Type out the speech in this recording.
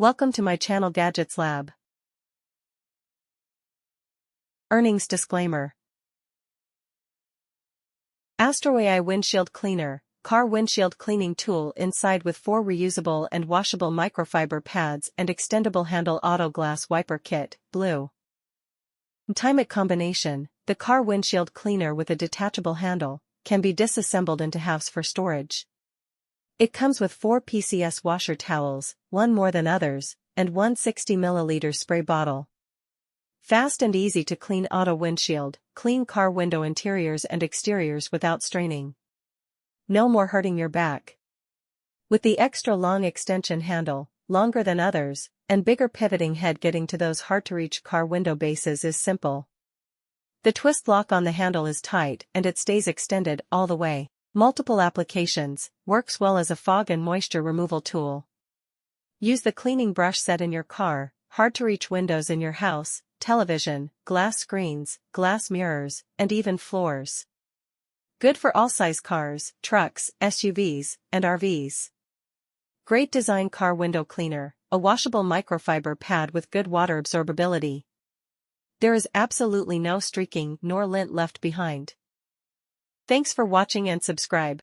Welcome to my channel Gadgets Lab. Earnings disclaimer. AstroAI Windshield Cleaner, car windshield cleaning tool inside with 4 reusable and washable microfiber pads and extendable handle auto glass wiper kit, blue. Time combination, the car windshield cleaner with a detachable handle, can be disassembled into halves for storage. It comes with 4 PCS washer towels, one more than others, and one 60 ml spray bottle. Fast and easy to clean auto windshield, clean car window interiors and exteriors without straining. No more hurting your back. With the extra long extension handle, longer than others, and bigger pivoting head, getting to those hard-to-reach car window bases is simple. The twist lock on the handle is tight and it stays extended all the way. Multiple applications, works well as a fog and moisture removal tool. Use the cleaning brush set in your car, hard-to-reach windows in your house, television, glass screens, glass mirrors, and even floors. Good for all size cars, trucks, SUVs, and RVs. Great design car window cleaner, a washable microfiber pad with good water absorbability. There is absolutely no streaking nor lint left behind. Thanks for watching and subscribe.